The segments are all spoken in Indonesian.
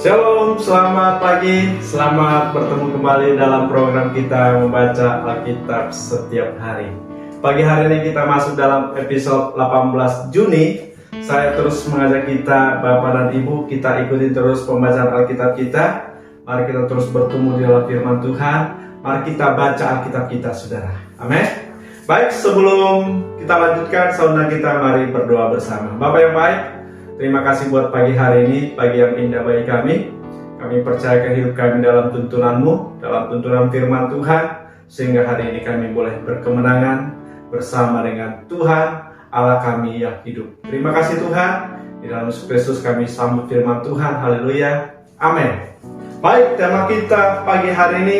Shalom, selamat pagi, selamat bertemu kembali dalam program kita membaca Alkitab setiap hari. Pagi hari ini kita masuk dalam episode 18 Juni. Saya terus mengajak kita, Bapak dan Ibu, kita ikuti terus pembacaan Alkitab kita. Mari kita terus bertemu di dalam firman Tuhan. Mari kita baca Alkitab kita, saudara. Amin. Baik, sebelum kita lanjutkan, saudara kita mari berdoa bersama. Bapak yang baik, terima kasih buat pagi hari ini, pagi yang indah bagi kami. Kami percayakan hidup kami dalam tuntunan-Mu, dalam tuntunan firman Tuhan, sehingga hari ini kami boleh berkemenangan bersama dengan Tuhan, Allah kami yang hidup. Terima kasih Tuhan, di dalam Yesus Kristus kami sambut firman Tuhan, haleluya, amin. Baik, tema kita pagi hari ini,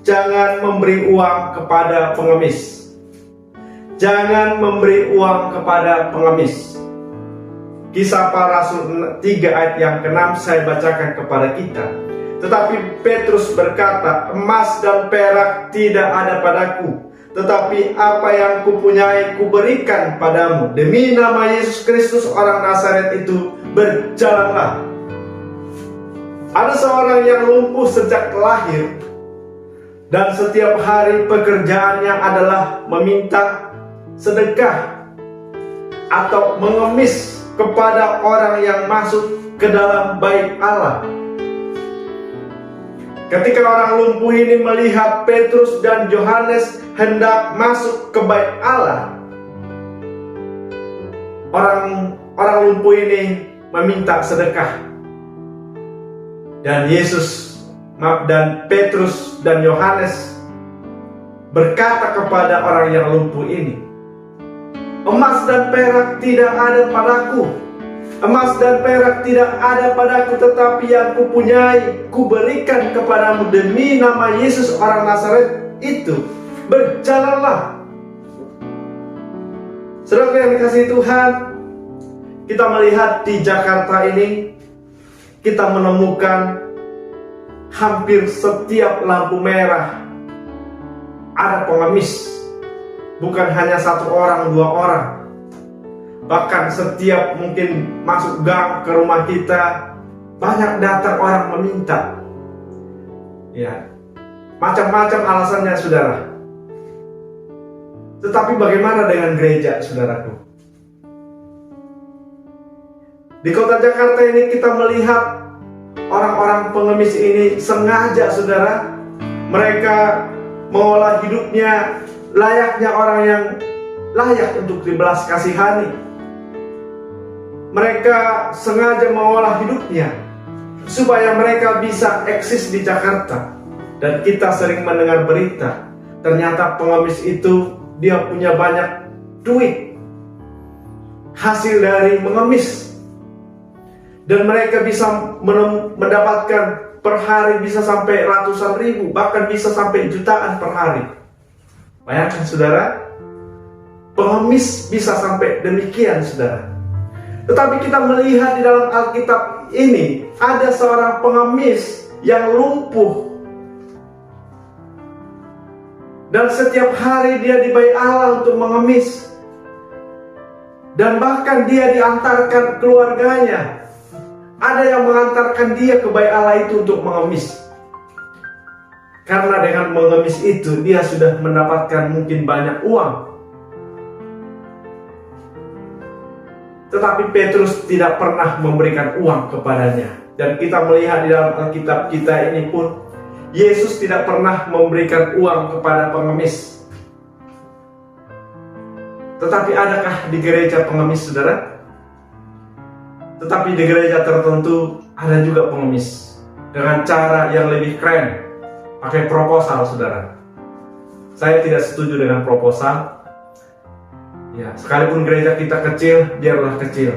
jangan memberi uang kepada pengemis. Jangan memberi uang kepada pengemis. Kisah Para Rasul 3 ayat yang ke-6 saya bacakan kepada kita. Tetapi Petrus berkata, emas dan perak tidak ada padaku, tetapi apa yang kupunyai kuberikan padamu. Demi nama Yesus Kristus orang Nazaret itu, berjalanlah. Ada seorang yang lumpuh sejak lahir, dan setiap hari pekerjaannya adalah meminta sedekah atau mengemis kepada orang yang masuk ke dalam bait Allah. Ketika orang lumpuh ini melihat Petrus dan Yohanes hendak masuk ke bait Allah, orang lumpuh ini meminta sedekah. Dan Petrus dan Yohanes berkata kepada orang yang lumpuh ini, emas dan perak tidak ada padaku. Emas dan perak tidak ada padaku, tetapi yang kupunyai kuberikan kepadamu. Demi nama Yesus orang Nazaret itu, berjalanlah. Saudara yang dikasihi Tuhan, kita melihat di Jakarta ini, kita menemukan hampir setiap lampu merah ada pengemis. Bukan hanya satu orang, dua orang. Bahkan setiap mungkin masuk gang ke rumah kita, banyak datang orang meminta. Ya, macam-macam alasannya, saudara. Tetapi bagaimana dengan gereja, saudaraku? Di kota Jakarta ini kita melihat orang-orang pengemis ini sengaja, saudara. Mereka mengolah hidupnya layaknya orang yang layak untuk dibelas kasihani. Mereka sengaja mengolah hidupnya supaya mereka bisa eksis di Jakarta. Dan kita sering mendengar berita, ternyata pengemis itu dia punya banyak duit hasil dari mengemis. Dan mereka bisa mendapatkan per hari bisa sampai ratusan ribu, bahkan bisa sampai jutaan per hari. Bayangkan saudara, pengemis bisa sampai demikian, saudara. Tetapi kita melihat di dalam Alkitab ini, ada seorang pengemis yang lumpuh. Dan setiap hari dia di bait Allah untuk mengemis. Dan bahkan dia diantarkan keluarganya. Ada yang mengantarkan dia ke bait Allah itu untuk mengemis. Karena dengan mengemis itu dia sudah mendapatkan mungkin banyak uang. Tetapi Petrus tidak pernah memberikan uang kepadanya. Dan kita melihat di dalam Alkitab kita ini pun, Yesus tidak pernah memberikan uang kepada pengemis. Tetapi adakah di gereja pengemis, saudara? Tetapi di gereja tertentu ada juga pengemis. Dengan cara yang lebih keren, pakai proposal, saudara. Saya tidak setuju dengan proposal. Ya, sekalipun gereja kita kecil, biarlah kecil.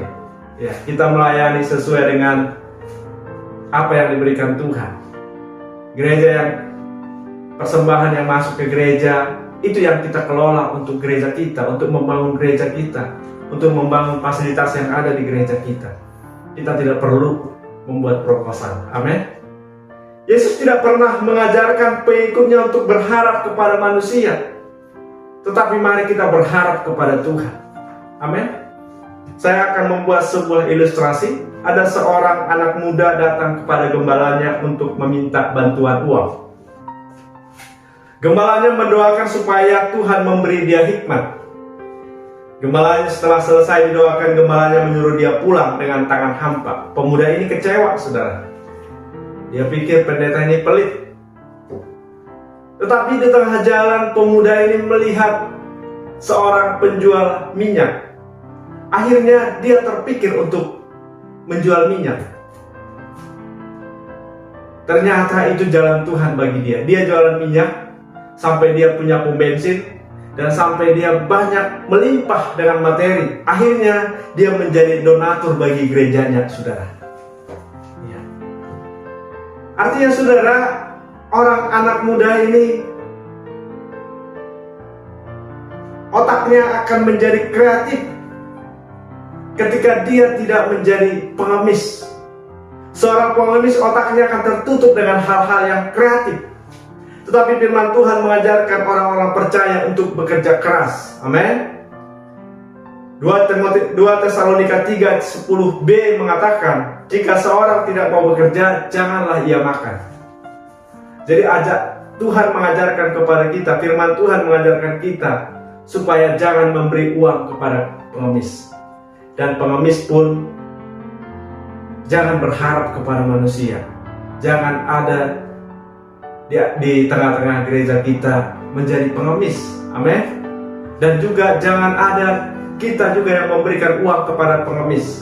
Ya, kita melayani sesuai dengan apa yang diberikan Tuhan. Gereja yang persembahan yang masuk ke gereja, itu yang kita kelola untuk gereja kita, untuk membangun gereja kita, untuk membangun fasilitas yang ada di gereja kita. Kita tidak perlu membuat proposal. Amin. Yesus tidak pernah mengajarkan pengikutnya untuk berharap kepada manusia. Tetapi mari kita berharap kepada Tuhan. Amin. Saya akan membuat sebuah ilustrasi ada seorang anak muda datang kepada gembalanya untuk meminta bantuan uang. Gembalanya mendoakan supaya Tuhan memberi dia hikmat. Gembalanya setelah selesai didoakan, gembalanya menyuruh dia pulang dengan tangan hampa. Pemuda ini kecewa, saudara. Dia pikir pendeta ini pelit. Tetapi di tengah jalan, pemuda ini melihat seorang penjual minyak. Akhirnya dia terpikir untuk menjual minyak. Ternyata itu jalan Tuhan bagi dia. Dia jualan minyak sampai dia punya pom bensin, dan sampai dia banyak melimpah dengan materi. Akhirnya dia menjadi donatur bagi gerejanya, saudara. Ya. Artinya, saudara, orang anak muda ini otaknya akan menjadi kreatif ketika dia tidak menjadi pengemis. Seorang pengemis otaknya akan tertutup dengan hal-hal yang kreatif. Tetapi firman Tuhan mengajarkan orang-orang percaya untuk bekerja keras. Amin. 2 Tesalonika 3:10b mengatakan, jika seorang tidak mau bekerja, janganlah ia makan. Jadi Tuhan mengajarkan kepada kita, firman Tuhan mengajarkan kita supaya jangan memberi uang kepada pengemis. Dan pengemis pun jangan berharap kepada manusia. Jangan ada di tengah-tengah gereja kita menjadi pengemis. Amin. Dan juga jangan ada kita juga yang memberikan uang kepada pengemis.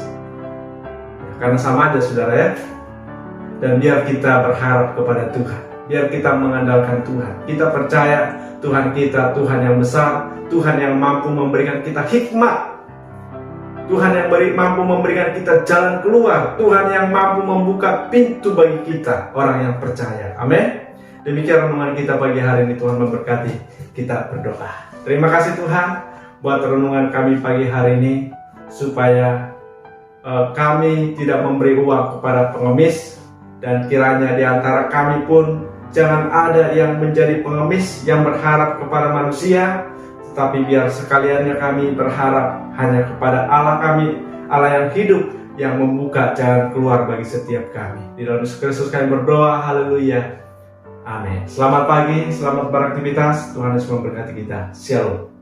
Karena sama aja, saudara, ya. Dan biar kita berharap kepada Tuhan, biar kita mengandalkan Tuhan. Kita percaya Tuhan kita Tuhan yang besar, Tuhan yang mampu memberikan kita hikmat, Tuhan yang mampu memberikan kita jalan keluar, Tuhan yang mampu membuka pintu bagi kita, orang yang percaya. Amin. Demikian renungan kita pagi hari ini. Tuhan memberkati. Kita berdoa. Terima kasih Tuhan buat renungan kami pagi hari ini, supaya kami tidak memberi uang kepada pengemis, dan kiranya di antara kami pun jangan ada yang menjadi pengemis yang berharap kepada manusia, tetapi biar sekaliannya kami berharap hanya kepada Allah kami, Allah yang hidup, yang membuka jalan keluar bagi setiap kami. Di dalam Yesus Kristus kami berdoa. Haleluya. Amin. Selamat pagi, selamat beraktivitas. Tuhan Yesus memberkati kita. Shalom.